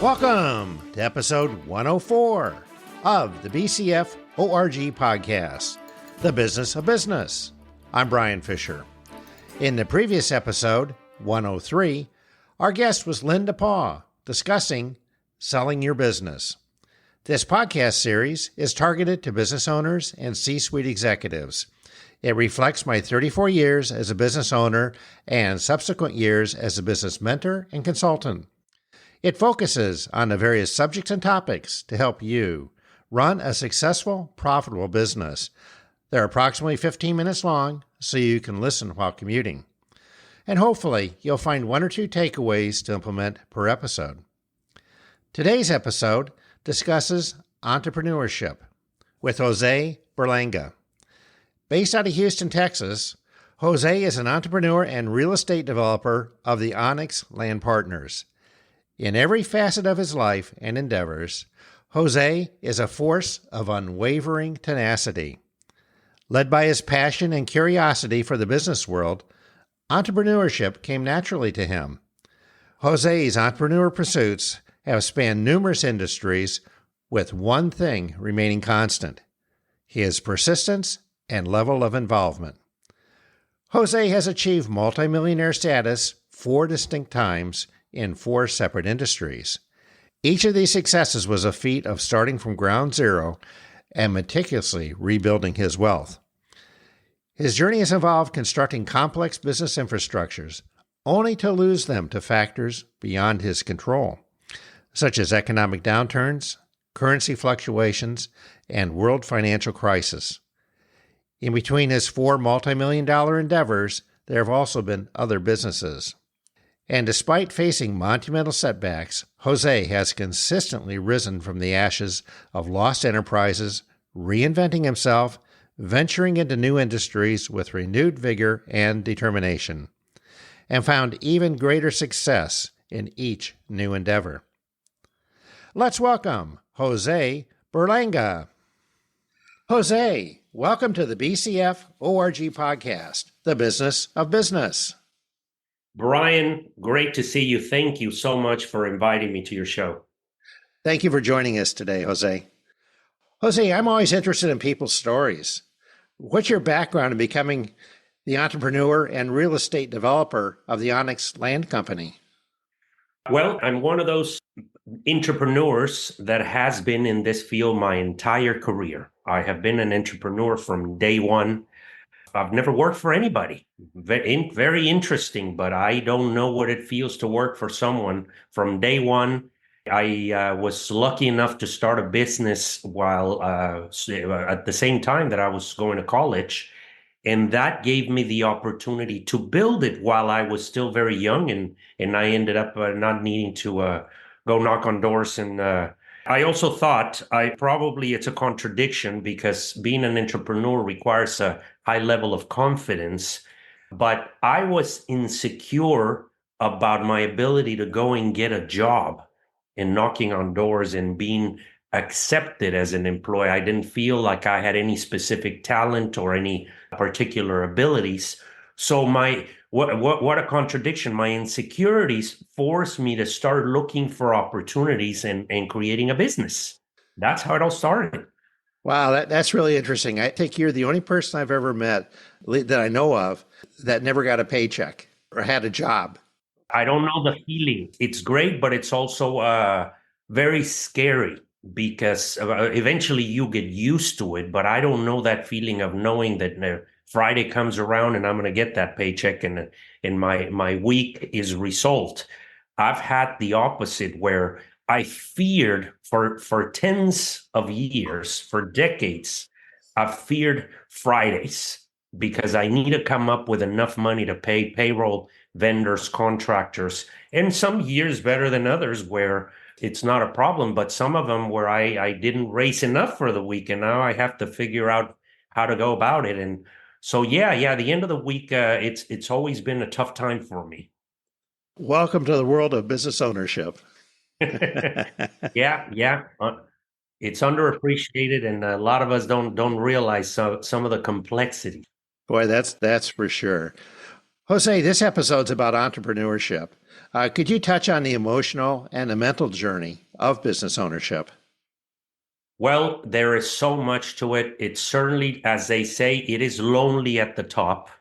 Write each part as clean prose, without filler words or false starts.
Welcome to episode 104 of the BCF ORG podcast, The Business of Business. I'm Brian Fisher. In the previous episode, 103, our guest was Linda Paugh discussing selling your business. This podcast series is targeted to business owners and C-suite executives. It reflects my 34 years as a business owner and subsequent years as a business mentor and consultant. It focuses on the various subjects and topics to help you run a successful, profitable business. They're approximately 15 minutes long, so you can listen while commuting. And hopefully, you'll find one or two takeaways to implement per episode. Today's episode discusses entrepreneurship with Jose Berlanga. Based out of Houston, Texas, Jose is an entrepreneur and real estate developer of the Onyx Land Partners. In every facet of his life and endeavors, Jose is a force of unwavering tenacity. Led by his passion and curiosity for the business world, entrepreneurship came naturally to him. Jose's entrepreneur pursuits have spanned numerous industries, with one thing remaining constant: his persistence and level of involvement. Jose has achieved multimillionaire status 4 distinct times in 4 separate industries. Each of these successes was a feat of starting from ground zero and meticulously rebuilding his wealth. His journey has involved constructing complex business infrastructures, only to lose them to factors beyond his control, such as economic downturns, currency fluctuations, and world financial crisis. In between his 4 multi-million-dollar endeavors, there have also been other businesses. And despite facing monumental setbacks, Jose has consistently risen from the ashes of lost enterprises, reinventing himself, venturing into new industries with renewed vigor and determination, and found even greater success in each new endeavor. Let's welcome Jose Berlanga. Jose, welcome to the BCF ORG podcast, The Business of Business. Brian, great to see you. Thank you so much for inviting me to your show. Thank you for joining us today, Jose. Jose, I'm always interested in people's stories. What's your background in becoming the entrepreneur and real estate developer of the Onyx Land Company? Well, I'm one of those entrepreneurs that has been in this field my entire career. I have been an entrepreneur from day one. I've never worked for anybody. Very interesting, but I don't know what it feels to work for someone from day one. I was lucky enough to start a business while at the same time that I was going to college. And that gave me the opportunity to build it while I was still very young. And I ended up not needing to go knock on doors. And I also thought it's a contradiction, because being an entrepreneur requires a high level of confidence. But I was insecure about my ability to go and get a job and knocking on doors and being accepted as an employee. I didn't feel like I had any specific talent or any particular abilities. So what a contradiction. My insecurities forced me to start looking for opportunities and creating a business. That's how it all started. Wow, that's really interesting. I think you're the only person I've ever met that I know of that never got a paycheck or had a job. I don't know the feeling. It's great, but it's also very scary, because eventually you get used to it. But I don't know that feeling of knowing that Friday comes around and I'm going to get that paycheck and my week is resolved. I've had the opposite, where I feared for tens of years, for decades, I've feared Fridays, because I need to come up with enough money to pay payroll, vendors, contractors, and some years better than others where it's not a problem, but some of them where I didn't raise enough for the week, and now I have to figure out how to go about it. And so, the end of the week, it's always been a tough time for me. Welcome to the world of business ownership. Yeah. It's underappreciated, and a lot of us don't realize some of the complexity. Boy, that's for sure. Jose, this episode's about entrepreneurship. Could you touch on the emotional and the mental journey of business ownership? Well, there is so much to it. It's certainly, as they say, it is lonely at the top.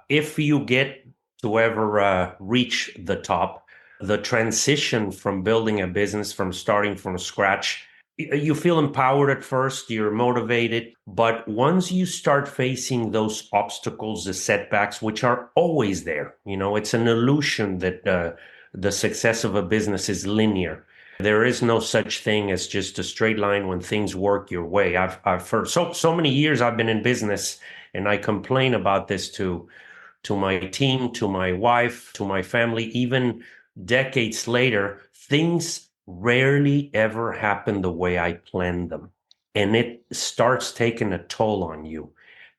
If you get to ever reach the top, the transition from building a business, from starting from scratch, you feel empowered at first, you're motivated. But once you start facing those obstacles, the setbacks, which are always there, it's an illusion that the success of a business is linear. There is no such thing as just a straight line when things work your way. I've heard so many years I've been in business, and I complain about this to my team, to my wife, to my family. Even decades later, things rarely ever happen the way I planned them. And it starts taking a toll on you.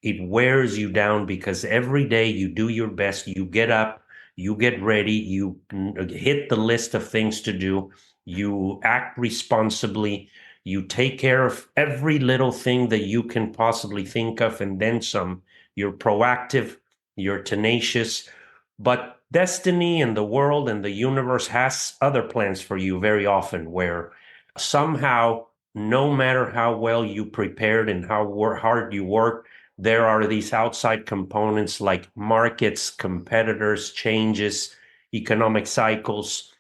It wears you down because every day you do your best. You get up, you get ready, you hit the list of things to do, you act responsibly, you take care of every little thing that you can possibly think of, and then some. You're proactive, you're tenacious, but destiny and the world and the universe has other plans for you very often, where somehow, no matter how well you prepared and how hard you work, there are these outside components like markets, competitors, changes, economic cycles,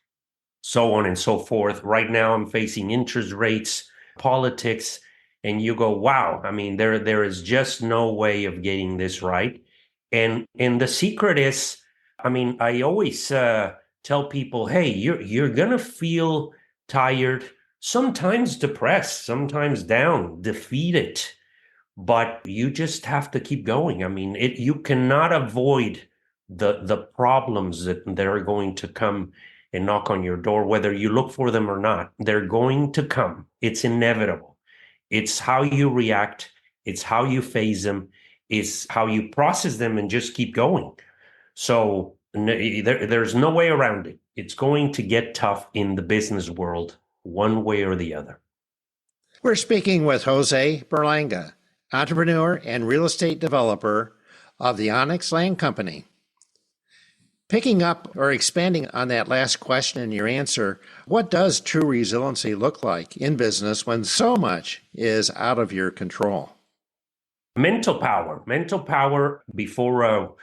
so on and so forth. Right now, I'm facing interest rates, politics, and you go, wow, I mean, there is just no way of getting this right. And the secret is, I mean, I always tell people, hey, you're gonna feel tired, sometimes depressed, sometimes down, defeated, but you just have to keep going. I mean, you cannot avoid the problems that are going to come and knock on your door, whether you look for them or not. They're going to come. It's inevitable. It's how you react. It's how you face them. It's how you process them and just keep going. So there's no way around it. It's going to get tough in the business world, one way or the other. We're speaking with Jose Berlanga, entrepreneur and real estate developer of the Onyx Land Company. Picking up or expanding on that last question in your answer, what does true resiliency look like in business when so much is out of your control? Mental power. Before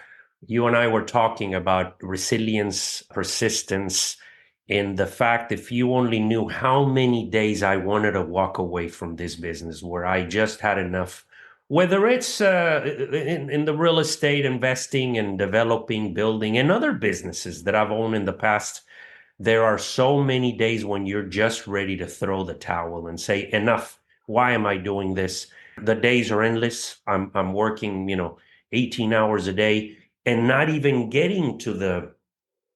you and I were talking about resilience, persistence, and the fact, if you only knew how many days I wanted to walk away from this business where I just had enough, whether it's in the real estate investing and developing, building, and other businesses that I've owned in the past, there are so many days when you're just ready to throw the towel and say, enough. Why am I doing this? The days are endless. I'm working, 18 hours a day and not even getting to the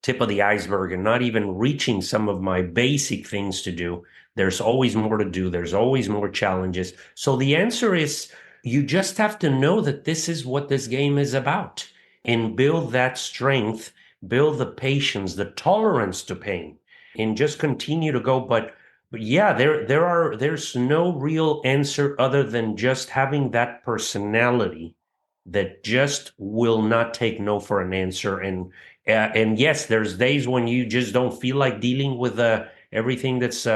tip of the iceberg and not even reaching some of my basic things to do. There's always more to do. There's always more challenges. So the answer is, you just have to know that this is what this game is about, and build that strength, build the patience, the tolerance to pain, and just continue to go. But yeah, there's no real answer other than just having that personality that just will not take no for an answer. And yes, there's days when you just don't feel like dealing with everything that's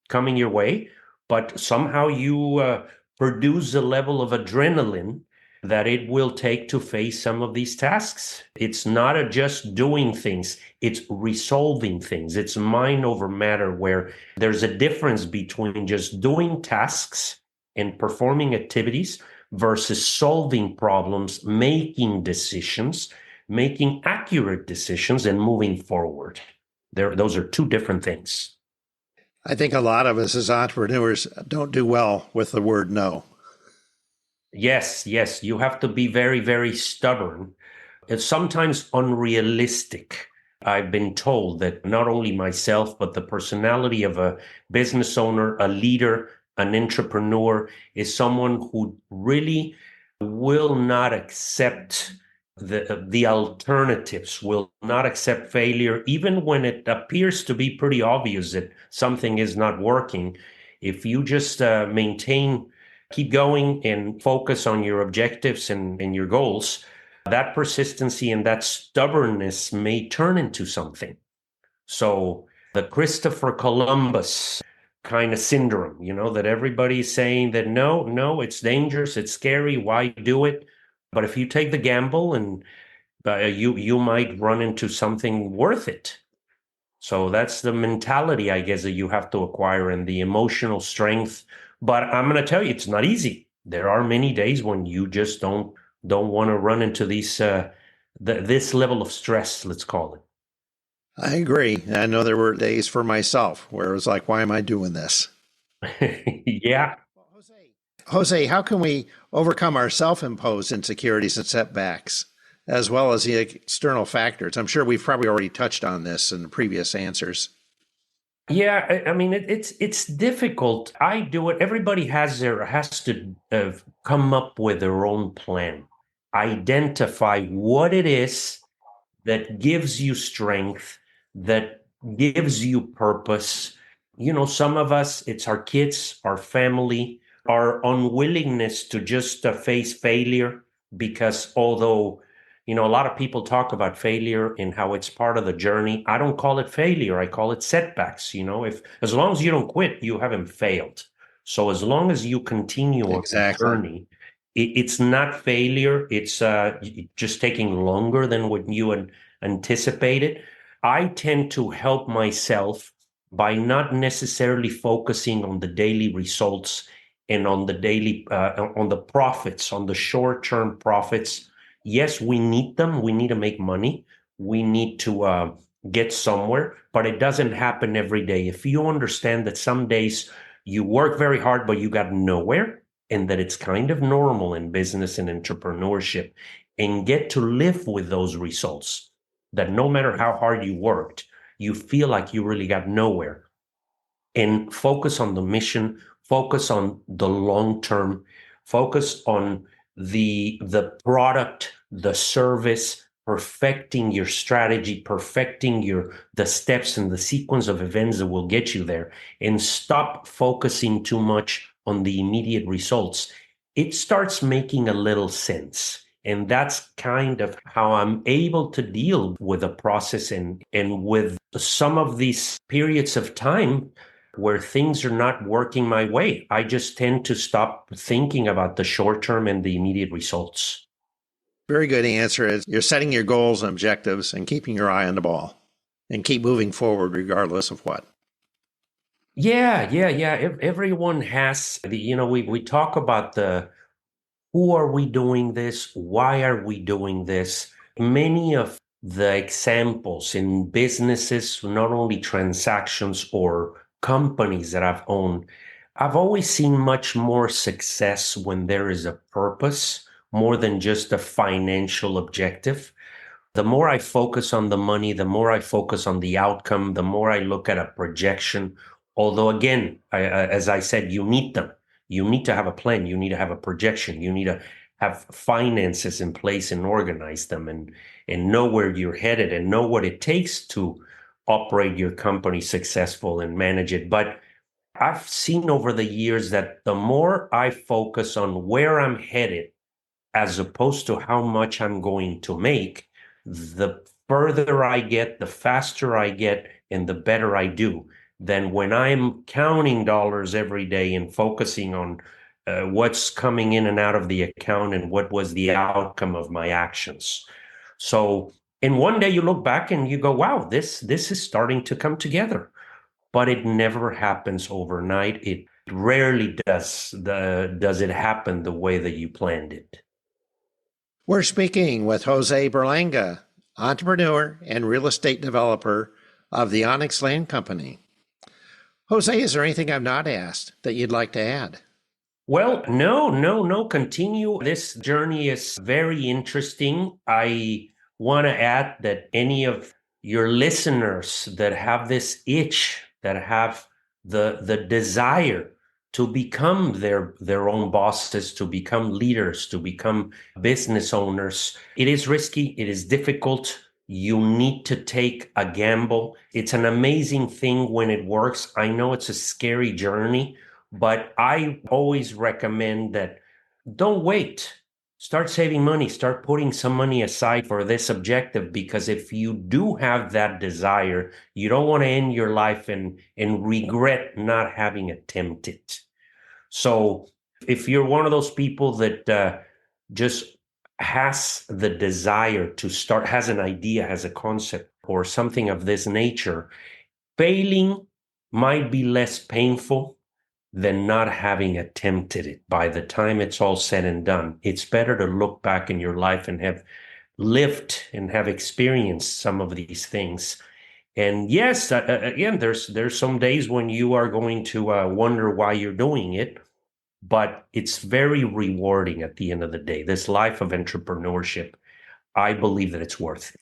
coming your way, but somehow you produce a level of adrenaline that it will take to face some of these tasks. It's not just doing things, it's resolving things. It's mind over matter, where there's a difference between just doing tasks and performing activities versus solving problems, making decisions, making accurate decisions, and moving forward. Those are two different things. I think a lot of us as entrepreneurs don't do well with the word no. Yes, you have to be very, very stubborn. It's sometimes unrealistic. I've been told that not only myself, but the personality of a business owner, a leader, an entrepreneur is someone who really will not accept the alternatives, will not accept failure, even when it appears to be pretty obvious that something is not working. If you just keep going and focus on your objectives and your goals, that persistency and that stubbornness may turn into something. So the Christopher Columbus kind of syndrome, that everybody's saying that no, it's dangerous, it's scary, why do it? But if you take the gamble and you might run into something worth it. So that's the mentality, I guess, that you have to acquire and the emotional strength. But I'm going to tell you, it's not easy. There are many days when you just don't want to run into this level of stress, let's call it. I agree. I know there were days for myself where it was like, why am I doing this? Yeah. Jose, how can we overcome our self-imposed insecurities and setbacks, as well as the external factors? I'm sure we've probably already touched on this in the previous answers. Yeah, I mean it's difficult. I do it. Everybody has to come up with their own plan. Identify what it is that gives you strength, that gives you purpose. Some of us, it's our kids, our family, our unwillingness to just face failure. Because although, a lot of people talk about failure and how it's part of the journey, I don't call it failure. I call it setbacks. If as long as you don't quit, you haven't failed. So as long as you continue on the journey, it's not failure. It's just taking longer than what you anticipated. I tend to help myself by not necessarily focusing on the daily results and on the on the profits, on the short-term profits. Yes, we need them. We need to make money. We need to get somewhere, but it doesn't happen every day. If you understand that some days you work very hard, but you got nowhere, and that it's kind of normal in business and entrepreneurship, and get to live with those results, that no matter how hard you worked, you feel like you really got nowhere. And focus on the mission, focus on the long term, focus on the product, the service, perfecting your strategy, perfecting the steps and the sequence of events that will get you there, and stop focusing too much on the immediate results. It starts making a little sense. And that's kind of how I'm able to deal with the process and with some of these periods of time where things are not working my way. I just tend to stop thinking about the short term and the immediate results. Very good answer. Is you're setting your goals and objectives and keeping your eye on the ball and keep moving forward regardless of what. Yeah. Everyone has we talk about who are we doing this? Why are we doing this? Many of the examples in businesses, not only transactions or companies that I've owned, I've always seen much more success when there is a purpose more than just a financial objective. The more I focus on the money, the more I focus on the outcome, the more I look at a projection. Although, again, as I said, you need them. You need to have a plan. You need to have a projection. You need to have finances in place and organize them and know where you're headed and know what it takes to operate your company successful and manage it. But I've seen over the years that the more I focus on where I'm headed, as opposed to how much I'm going to make, the further I get, the faster I get, and the better I do than when I'm counting dollars every day and focusing on what's coming in and out of the account and what was the outcome of my actions. So, and one day you look back and you go, wow, this is starting to come together. But it never happens overnight. It rarely does it happen the way that you planned it. We're speaking with Jose Berlanga, entrepreneur and real estate developer of the Onyx Land Company. Jose, is there anything I've not asked that you'd like to add? Well, no. Continue. This journey is very interesting. I want to add that any of your listeners that have this itch, that have the desire to become their own bosses, to become leaders, to become business owners, it is risky, it is difficult. You need to take a gamble. It's an amazing thing when it works. I know it's a scary journey, but I always recommend that don't wait. start saving money, start putting some money aside for this objective, because if you do have that desire, you don't want to end your life and regret not having attempted it. So if you're one of those people that just has the desire to start, has an idea, has a concept or something of this nature, failing might be less painful than not having attempted it. By the time it's all said and done, it's better to look back in your life and have lived and have experienced some of these things. And yes, again, there's some days when you are going to wonder why you're doing it, but it's very rewarding at the end of the day. This life of entrepreneurship, I believe that it's worth it.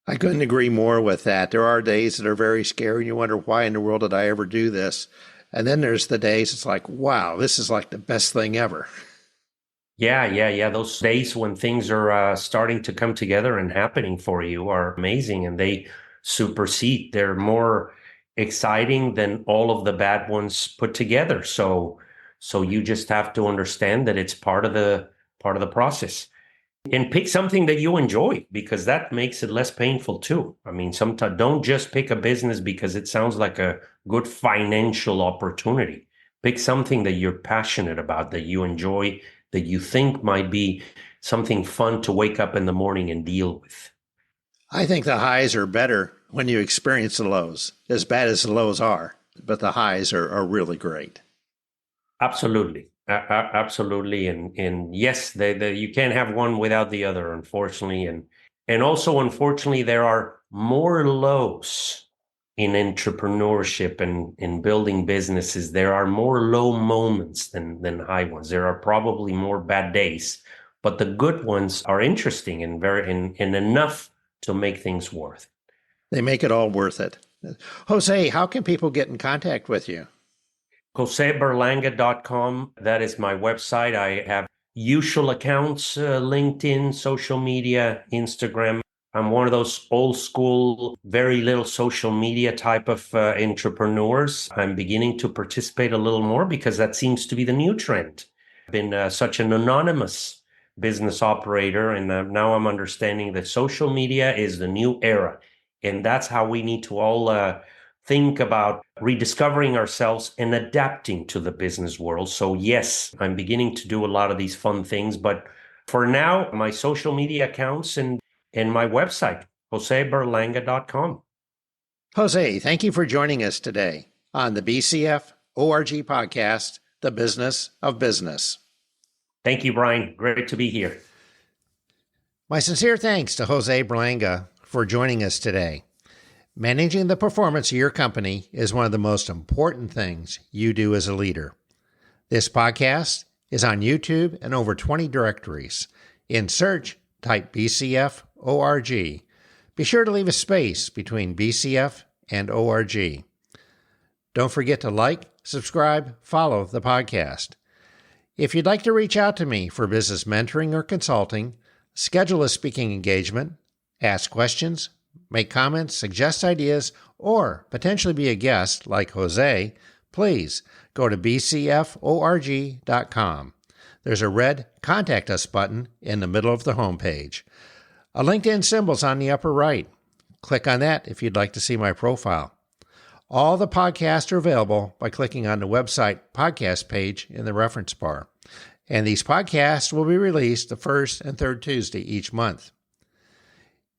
I couldn't agree more with that. There are days that are very scary and you wonder, why in the world did I ever do this? And then there's the days it's like, wow, this is like the best thing ever. Yeah. Those days when things are starting to come together and happening for you are amazing, and they supersede. They're more exciting than all of the bad ones put together. So you just have to understand that it's part of the process. And pick something that you enjoy, because that makes it less painful too. I mean, sometimes don't just pick a business because it sounds like a good financial opportunity. Pick something that you're passionate about, that you enjoy, that you think might be something fun to wake up in the morning and deal with. I think the highs are better when you experience the lows, as bad as the lows are, but the highs are really great. Absolutely. Absolutely. And yes, you can't have one without the other, unfortunately. And also, unfortunately, there are more lows in entrepreneurship and in building businesses. There are more low moments than high ones. There are probably more bad days, but the good ones are interesting and and enough to make things worth it. They make it all worth it. Jose, how can people get in contact with you? JoseBerlanga.com. That is my website. I have usual accounts, LinkedIn, social media, Instagram. I'm one of those old school, very little social media type of entrepreneurs. I'm beginning to participate a little more because that seems to be the new trend. I've been such an anonymous business operator, and now I'm understanding that social media is the new era. And that's how we need to all think about rediscovering ourselves and adapting to the business world. So yes, I'm beginning to do a lot of these fun things, but for now, my social media accounts and my website, JoseBerlanga.com. Jose, thank you for joining us today on the BCF ORG podcast, The Business of Business. Thank you, Brian. Great to be here. My sincere thanks to Jose Berlanga for joining us today. Managing the performance of your company is one of the most important things you do as a leader. This podcast is on YouTube and over 20 directories. In search, type BCF ORG. Be sure to leave a space between BCF and ORG. Don't forget to like, subscribe, follow the podcast. If you'd like to reach out to me for business mentoring or consulting, schedule a speaking engagement, ask questions, make comments, suggest ideas, or potentially be a guest like Jose, please go to bcforg.com. There's a red Contact Us button in the middle of the homepage. A LinkedIn symbol's on the upper right. Click on that if you'd like to see my profile. All the podcasts are available by clicking on the website podcast page in the reference bar. And these podcasts will be released the first and third Tuesday each month.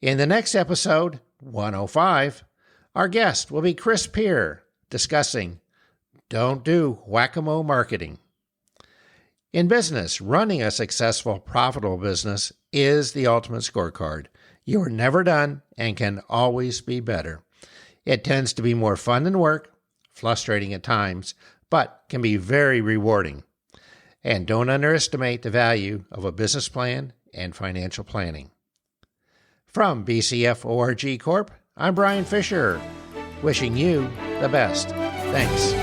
In the next episode, 105, our guest will be Chris Peer discussing Don't Do Whack-A-Mole Marketing. In business, running a successful, profitable business is the ultimate scorecard. You are never done and can always be better. It tends to be more fun than work, frustrating at times, but can be very rewarding. And don't underestimate the value of a business plan and financial planning. From BCF ORG Corp., I'm Brian Fisher, wishing you the best. Thanks.